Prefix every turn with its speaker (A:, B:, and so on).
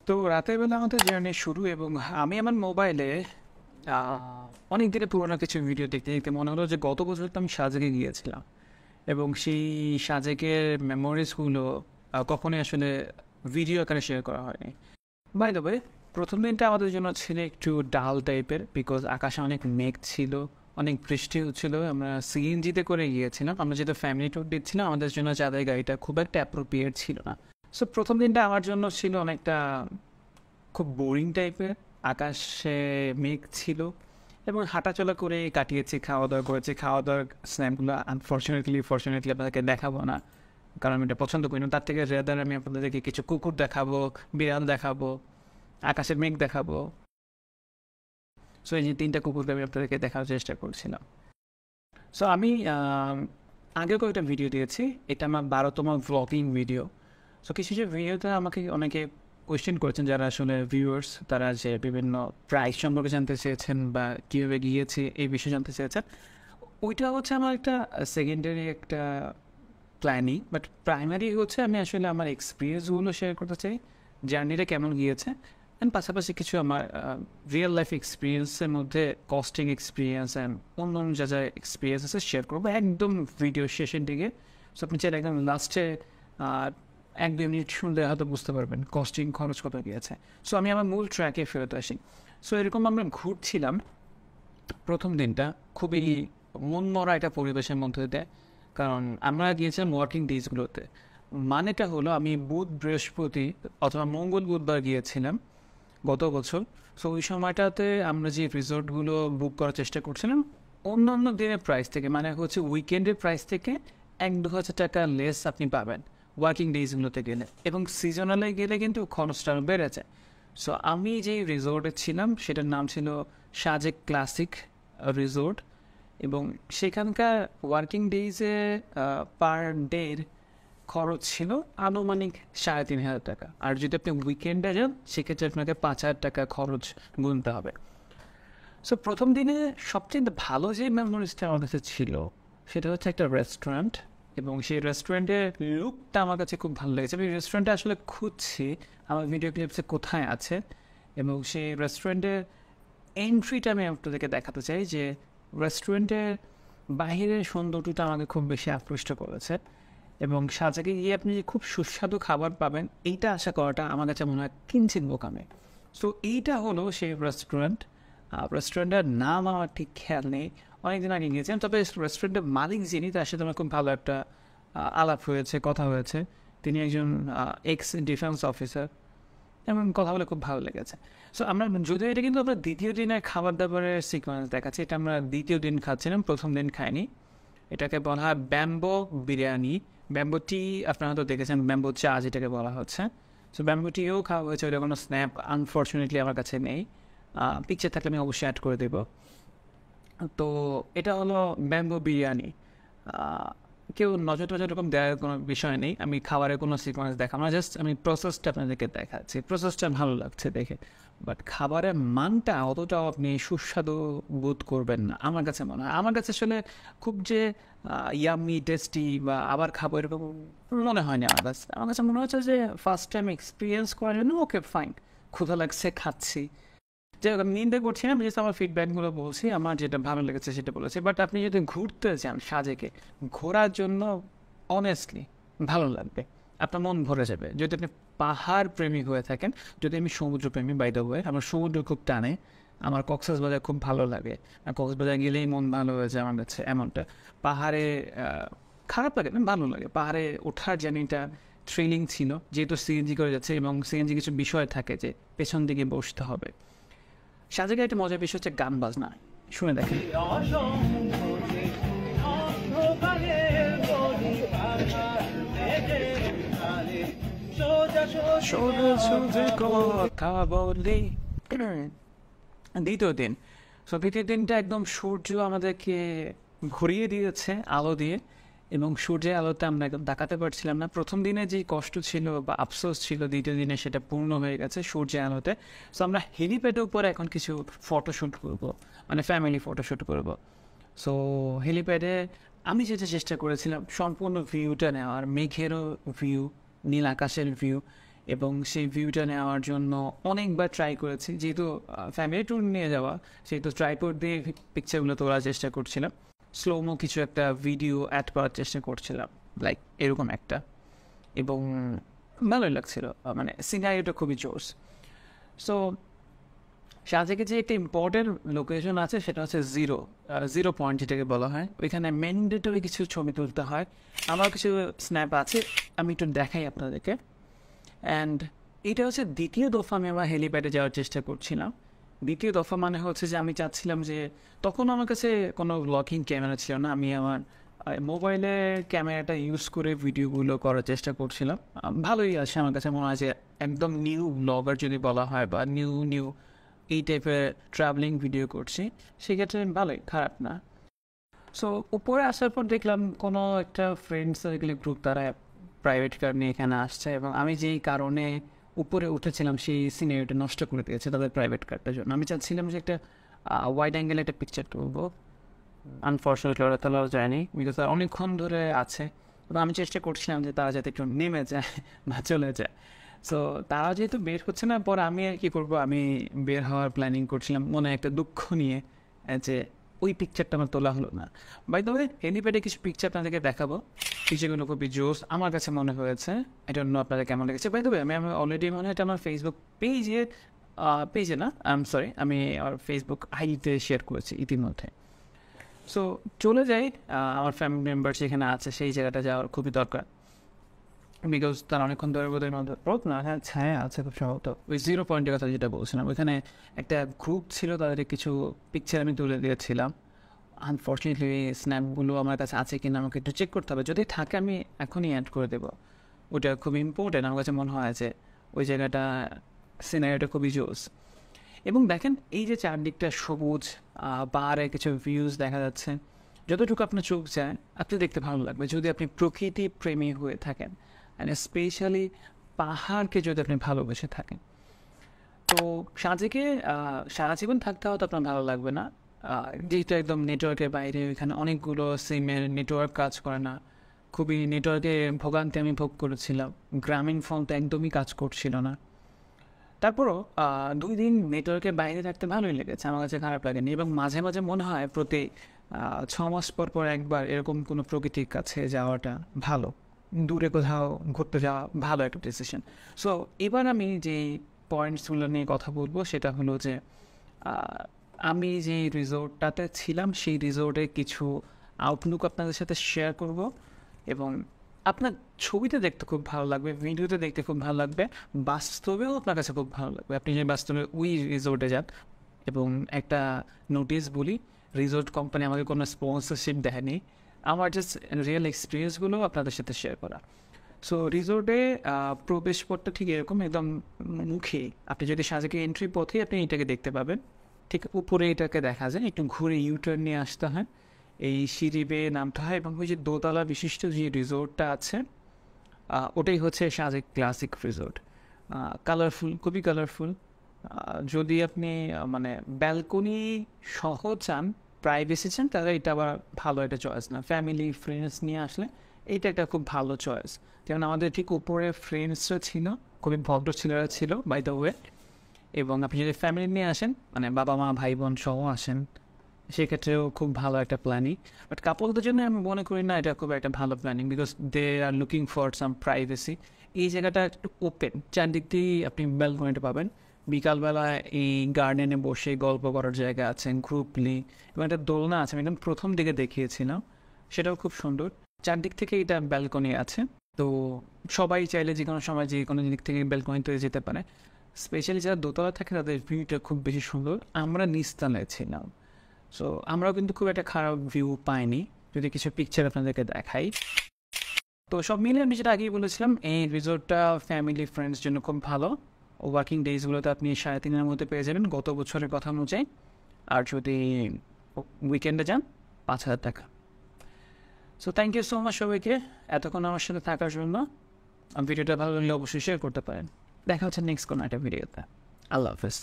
A: তো রাতের বেলা আমাদের জার্নি শুরু এবং আমি আমার মোবাইলে অনেক দিনের পুরোনো কিছু ভিডিও দেখতে দেখতে মনে হলো যে গত বছর তো আমি সাজেকে গিয়েছিলাম এবং সেই সাজেকের মেমোরিজগুলো কখনোই আসলে ভিডিও আকারে শেয়ার করা হয়নি। বাই দ্য ওয়ে, প্রথম দিনটা আমাদের জন্য ছিল একটু ডাল টাইপের, বিকজ আকাশে অনেক মেঘ ছিল, অনেক বৃষ্টি হচ্ছিল। আমরা সিএনজিতে করে গিয়েছিলাম, আমরা যেহেতু ফ্যামিলি ট্যুর দিচ্ছিলাম, আমাদের জন্য যাদের গাড়িটা খুব একটা অ্যাপ্রোপ্রিয়েট ছিল না। সো প্রথম দিনটা আমার জন্য ছিল অনেকটা খুব বোরিং টাইপের। আকাশে মেঘ ছিল এবং হাঁটাচলা করে কাটিয়েছি, খাওয়া দাওয়া করেছি। খাওয়া দাওয়ার স্ন্যাপগুলো ফর্চুনেটলি আপনাদেরকে দেখাবো না, কারণ আমি এটা পছন্দ করি না। তার থেকে রেদার আমি আপনাদেরকে কিছু কুকুর দেখাবো, বিড়াল দেখাবো, আকাশের মেঘ দেখাবো। সো এই যে তিনটা কুকুরকে আমি আপনাদেরকে দেখার চেষ্টা করছিলাম। সো আমি আগেও কয়েকটা ভিডিও দিয়েছি, এটা আমার 12তম ভ্লগিং ভিডিও। সো কিছু যে ভিডিওতে আমাকে অনেকে কোয়েশ্চেন করেছেন, যারা আসলে ভিউয়ার্স, তারা যে বিভিন্ন প্রাইস সম্পর্কে জানতে চেয়েছেন বা কীভাবে গিয়েছে এই বিষয়ে জানতে চেয়েছেন। ওইটা হচ্ছে আমার একটা সেকেন্ডারি একটা প্ল্যানিং, বাট প্রাইমারি হচ্ছে আমি আসলে আমার এক্সপিরিয়েন্সগুলো শেয়ার করতে চাই, জার্নিটা কেমন গিয়েছে। অ্যান্ড পাশাপাশি কিছু আমার রিয়েল লাইফ এক্সপিরিয়েন্সের মধ্যে কস্টিং এক্সপিরিয়েন্স অ্যান্ড অন্য অন্য যা যা এক্সপিরিয়েন্স আছে শেয়ার করবো একদম ভিডিও শেষের দিকে। সো আপনি চাইলে একদম লাস্টে 1-2 মিনিট শুনলে হয়তো বুঝতে পারবেন কস্টিং খরচ কত গিয়েছে। সো আমি আমার মূল ট্র্যাকে ফেরত আসি। সো এরকম আমরা ঘুরছিলাম প্রথম দিনটা, খুবই মনমরা একটা পরিবেশের মধ্যে দেয়, কারণ আমরা গিয়েছিলাম ওয়ার্কিং ডেজগুলোতে। মানেটা হলো আমি বুধ বৃহস্পতি অথবা মঙ্গল বুধবার গিয়েছিলাম গত বছর। সো ওই সময়টাতে আমরা যে রিসোর্টগুলো বুক করার চেষ্টা করছিলাম অন্য অন্য দিনের প্রাইস থেকে, মানে হচ্ছে উইকেন্ডের প্রাইস থেকে 1-2 হাজার টাকা লেস আপনি পাবেন ওয়ার্কিং ডেজগুলোতে গেলে, এবং সিজনালে গেলে কিন্তু খরচটা বেড়ে যায়। সো আমি যেই রিসোর্টে ছিলাম সেটার নাম ছিল সাজেক ক্লাসিক রিসোর্ট, এবং সেখানকার ওয়ার্কিং ডেজে পার ডের খরচ ছিল আনুমানিক 3,500 টাকা। আর যদি আপনি উইকেন্ডে যান সেক্ষেত্রে আপনাকে 5,000 টাকা খরচ গুনতে হবে। সো প্রথম দিনে সবচেয়ে ভালো যে মেমোরিজটা আমার কাছে ছিল সেটা হচ্ছে একটা রেস্টুরেন্ট, এবং সেই রেস্টুরেন্টের লুকটা আমার কাছে খুব ভালো লেগেছে। আমি রেস্টুরেন্টে আসলে খুঁজছি আমার ভিডিও ক্লিপসে কোথায় আছে, এবং সেই রেস্টুরেন্টের এন্ট্রিটা আমি আপনাদেরকে দেখাতে চাই যে রেস্টুরেন্টের বাহিরের সৌন্দর্যটা আমাকে খুব বেশি আকৃষ্ট করেছে, এবং সাজেকে গিয়ে আপনি যে খুব সুস্বাদু খাবার পাবেন এইটা আশা করাটা আমার কাছে মনে হয় কিঞ্চিত বোকামে। সো এইটা হলো সেই রেস্টুরেন্ট। রেস্টুরেন্টের নাম আমার ঠিক খেয়াল নেই, অনেকদিন আগে গিয়েছিলাম। তবে রেস্টুরেন্টের মালিক যিনি, তার সাথে আমার খুব ভালো একটা আলাপ হয়েছে, কথা হয়েছে। তিনি একজন এক্স ডিফেন্স অফিসার, এবং কথা বলে খুব ভালো লেগেছে। সো আমরা যদিও এটা কিন্তু আমরা দ্বিতীয় দিনের খাবার দাবারের সিকোয়েন্স দেখাচ্ছি, এটা আমরা দ্বিতীয় দিন খাচ্ছিলাম, প্রথম দিন খাইনি। এটাকে বলা হয় ব্যাম্বো বিরিয়ানি। ব্যাম্বো টি আপনারা হয়তো দেখেছেন, ব্যাম্বো চা যেটাকে বলা হচ্ছে। সো ব্যাম্বো টিও খাওয়া হয়েছে, ওইটা কোনো স্ন্যাপ আনফর্চুনেটলি আমার কাছে নেই, পিকচার থাকলে আমি অবশ্যই অ্যাড করে দেবো। তো এটা হলো ব্যাম্বো বিরিয়ানি। কেউ নজর টজর এরকম দেওয়ার কোনো বিষয় নেই, আমি খাবারের কোনো সিকোয়েন্স দেখাবো না, জাস্ট আমি প্রসেসটা আপনাদেরকে দেখাচ্ছি। প্রসেসটা ভালো লাগছে দেখে, বাট খাবারের মানটা অতটাও আপনি সুস্বাদু বোধ করবেন না আমার কাছে মনে হয়। আমার কাছে আসলে খুব যে ইয়ামি টেস্টি বা আবার খাবো এরকম মনে হয়নি আমার কাছে মনে হচ্ছে যে ফার্স্ট টাইম এক্সপিরিয়েন্স করার জন্য ওকে ফাইন, ক্ষুধা লাগছে খাচ্ছি। যাই হোক, আমি নিন্দা করছি না, জাস্ট আমার ফিডব্যাকগুলো বলছি, আমার যেটা ভালো লেগেছে সেটা বলেছি। বাট আপনি যদি ঘুরতে চান সাজেকে, ঘোরার জন্য অনেস্টলি ভালো লাগবে, আপনার মন ভরে যাবে। যদি আপনি পাহাড় প্রেমী হয়ে থাকেন, যদি আমি সমুদ্র প্রেমী, বাই দ্য ওয়ে আমার সমুদ্র খুব টানে, আমার কক্সবাজার খুব ভালো লাগে, আর কক্সবাজার গেলেই মন ভালো হয়ে যায় আমার কাছে, এমনটা। পাহাড়ে খারাপ লাগে না, ভালো লাগে। পাহাড়ে ওঠার জার্নিটা থ্রিলিং ছিল, যেহেতু সিএনজি করে যাচ্ছে, এবং সিএনজি কিছু বিষয় থাকে যে পেছন দিকে বসতে হবে। সাজেকে একটা মজার বিষয় হচ্ছে গান বাজনা, শুনে দেখেন। দ্বিতীয় দিন, সো দ্বিতীয় দিনটা একদম সূর্য আমাদেরকে ঘুরিয়ে দিয়েছে আলো দিয়ে, এবং সূর্যের আলোতে আমরা একদম তাকাতে পারছিলাম না। প্রথম দিনে যে কষ্ট ছিল বা আফসোস ছিল, দ্বিতীয় দিনে সেটা পূর্ণ হয়ে গেছে সূর্যের আলোতে। সো আমরা হেলিপ্যাডের উপরে এখন কিছু ফটোশ্যুট করব, মানে ফ্যামিলি ফটোশ্যুট করব। সো হেলিপ্যাডে আমি যেটা চেষ্টা করেছিলাম সম্পূর্ণ ভিউটা নেওয়ার, মেঘেরও ভিউ, নীল আকাশের ভিউ, এবং সেই ভিউটা নেওয়ার জন্য অনেকবার ট্রাই করেছি, যেহেতু ফ্যামিলি ট্যুর নিয়ে যাওয়া, সেহেতু ট্রাইপড দিয়ে পিকচারগুলো তোলার চেষ্টা করছিলাম, স্লোমো কিছু একটা ভিডিও অ্যাড করার চেষ্টা করছিলাম, লাইক এরকম একটা, এবং ভালোই লাগছিল, মানে সিনারিওটা খুবই জোস। সো সাজেকে যে একটা ইম্পর্টেন্ট লোকেশন আছে সেটা হচ্ছে জিরো পয়েন্ট, যেটাকে বলা হয়। ওইখানে ম্যান্ডেটরি কিছু ছবি তুলতে হয়। আমার কিছু স্ন্যাপ আছে, আমি একটু দেখাই আপনাদেরকে। অ্যান্ড এটা হচ্ছে দ্বিতীয় দফা আমি আমার হেলিপ্যাডে যাওয়ার চেষ্টা করছিলাম। দ্বিতীয় দফা মানে হচ্ছে যে আমি চাচ্ছিলাম যে, তখন আমার কাছে কোনো ব্লগিং ক্যামেরা ছিল না, আমি আমার মোবাইলে ক্যামেরাটা ইউজ করে ভিডিওগুলো করার চেষ্টা করছিলাম। ভালোই আছে আমার কাছে মনে হয় যে, একদম নিউ ব্লগার যদি বলা হয়, বা নিউ এই টাইপের ট্রাভেলিং ভিডিও করছি, সেক্ষেত্রে ভালোই, খারাপ না। সো উপরে আসার পর দেখলাম কোনো একটা ফ্রেন্ড সার্কেল গ্রুপ, তারা প্রাইভেট কার নিয়ে এখানে আসছে, এবং আমি যেই কারণে উপরে উঠেছিলাম সেই সিনারিওটা নষ্ট করে দিয়েছে তাদের প্রাইভেট কারটার জন্য। আমি চাচ্ছিলাম যে একটা ওয়াইড অ্যাঙ্গেলে একটা পিকচার তুলবো, আনফর্চুনেটলি ওরা তোলাও যায়নি, বিকজ তারা অনেকক্ষণ ধরে আছে। এবং আমি চেষ্টা করছিলাম যে তারা যাতে একটু নেমে যায় বা চলে যায়। সো তারা যেহেতু বের হচ্ছে না, পরে আমি আর কি করবো, আমি বের হওয়ার প্ল্যানিং করছিলাম মনে একটা দুঃখ নিয়ে, যে ওই পিকচারটা আমার তোলা হলো না। বাই দ্য ওয়ে, হেলিপ্যাডে কিছু পিকচার আপনাদেরকে দেখাবো, পিকচারগুলো খুবই জোস আমার কাছে মনে হয়েছে। এটা অন্য আপনাদের কেমন লেগেছে। বাই দ্য ওয়ে, আমি অলরেডি মনে হয় এটা আমার ফেসবুক পেজে না, সরি, আমি আমার ফেসবুক আইডিতে শেয়ার করেছি ইতিমধ্যে। সো চলে যাই, আমার ফ্যামিলি মেম্বার যেখানে আছে সেই জায়গাটা যাওয়ার খুবই দরকার, বিকজ তার অনেকক্ষণ ধরে বোধহয় না, হ্যাঁ ছায়া আছে খুব সম্ভবত। ওই জিরো পয়েন্টের কথা যেটা বলছিলাম, ওইখানে একটা গ্রুপ ছিল, তাদের কিছু পিকচার আমি তুলে দিয়েছিলাম। আনফর্চুনেটলি স্ন্যাপগুলো আমার কাছে আছে কিনা আমাকে একটু চেক করতে হবে, যদি থাকে আমি এখনই অ্যাড করে দেবো। ওটা খুব ইম্পর্টেন্ট আমার কাছে মনে হয়, যে ওই জায়গাটা সিনারিওটা খুবই জোস। এবং দেখেন, এই যে চারদিকটা সবুজ, পাহাড়ে কিছু ভিউজ দেখা যাচ্ছে, যতটুকু আপনার চোখ যায় আপনি দেখতে ভালো লাগবে যদি আপনি প্রকৃতি প্রেমী হয়ে থাকেন, অ্যান্ড স্পেশালি পাহাড়কে যদি আপনি ভালোবেসে থাকেন। তো সাজেকে সারা জীবন থাকতে হয়তো আপনার ভালো লাগবে না, যেহেতু একদম নেটওয়ার্কের বাইরে, ওইখানে অনেকগুলো সিমের নেটওয়ার্ক কাজ করে না, খুবই নেটওয়ার্কে ভোগান্তি আমি ভোগ করেছিলাম, গ্রামীণ ফোন তো একদমই কাজ করছিল না। তারপরও 2 দিন নেটওয়ার্কের বাইরে থাকতে ভালোই লেগেছে, আমার কাছে খারাপ লাগেনি। এবং মাঝে মাঝে মনে হয় প্রতি 6 মাস পর পর একবার এরকম কোনো প্রকৃতির কাছে যাওয়াটা ভালো, দূরে কোথাও ঘুরতে যাওয়া ভালো একটা ডিসিশন। সো এবার আমি যে পয়েন্টসগুলো নিয়ে কথা বলবো সেটা হলো যে, আমি যে রিসোর্টটাতে ছিলাম সেই রিসোর্টের কিছু আউটলুক আপনাদের সাথে শেয়ার করব, এবং আপনার ছবিতে দেখতে খুব ভালো লাগবে, ভিডিওতে দেখতে খুব ভালো লাগবে, বাস্তবেও আপনার কাছে খুব ভালো লাগবে। আপনি যে বাস্তবে ওই রিসোর্টে যান। এবং একটা নোটিস বলি, রিসোর্ট কোম্পানি আমাকে কোনো স্পন্সরশিপ দেয়নি, আমার জাস্ট রিয়েল এক্সপিরিয়েন্সগুলো আপনাদের সাথে শেয়ার করা। সো রিসোর্টে প্রবেশ পথটা ঠিক এরকম, একদম মুখে আপনি যদি সাজেকে এন্ট্রি পথে আপনি এটাকে দেখতে পাবেন, ঠিক উপরে এটাকে দেখা যায়, একটু ঘুরে ইউটার্ন নিয়ে আসতে হয়, এই সিঁড়ি বেয়ে নামতে হয়, এবং ওই যে দোতলা বিশিষ্ট যে রিসোর্টটা আছে, ওটাই হচ্ছে সাজেক ক্লাসিক রিসোর্ট। কালারফুল, খুবই কালারফুল। যদি আপনি মানে ব্যালকনি সহ চান, প্রাইভেসি চান, তাহলে এটা আবার ভালো একটা চয়েস না। ফ্যামিলি ফ্রেন্ডস নিয়ে আসলে এইটা একটা খুব ভালো চয়েস। যেমন আমাদের ঠিক উপরে ফ্রেন্ডসরা ছিল, খুবই ভদ্র ছেলেরা ছিল বাই দ্য ওয়ে। এবং আপনি যদি ফ্যামিলি নিয়ে আসেন, মানে বাবা মা ভাই বোন সহ আসেন, সেক্ষেত্রেও খুব ভালো একটা প্ল্যানিং। বাট কাপলদের জন্য আমি মনে করি না এটা খুব একটা ভালো planning, because they are looking for some privacy. এই জায়গাটা একটু ওপেন, চারদিক দিয়েই আপনি ব্যালকনিটা পাবেন। বিকালবেলা এই গার্ডেনে বসে গল্প করার জায়গা আছে গ্রুপলি, এবং একটা দোলনা আছে, আমি একদম প্রথম দিকে দেখিয়েছিলাম, সেটাও খুব সুন্দর। চারদিক থেকে এটা ব্যালকনি আছে, তো সবাই চাইলে যে কোনো সময় যে কোনো দিক থেকে ব্যালকনিতে যেতে পারে। স্পেশালি যারা দোতলা থাকে তাদের ভিউটা খুব বেশি সুন্দর। আমরা নিচতলায় ছিলাম, সো আমরাও কিন্তু খুব একটা খারাপ ভিউ পাইনি, যদি কিছু পিকচার আপনাদেরকে দেখাই। তো সব মিলে আমি যেটা আগেই বলেছিলাম, এই রিসোর্টটা ফ্যামিলি ফ্রেন্ডস জন্য খুব ভালো। ওয়ার্কিং ডেজগুলোতে আপনি 3.5-এর মধ্যে পেয়ে যাবেন গত বছরের কথা অনুযায়ী, আর যদি উইকেন্ডে যান 5,000 টাকা। So thank you so much সবাইকে এতক্ষণ আমার সাথে থাকার জন্য। ভিডিওটা ভালো লাগলে অবশ্যই শেয়ার করতে পারেন। দেখা হচ্ছে নেক্সট কোনো একটা ভিডিওতে। আল্লাহ হাফেজ।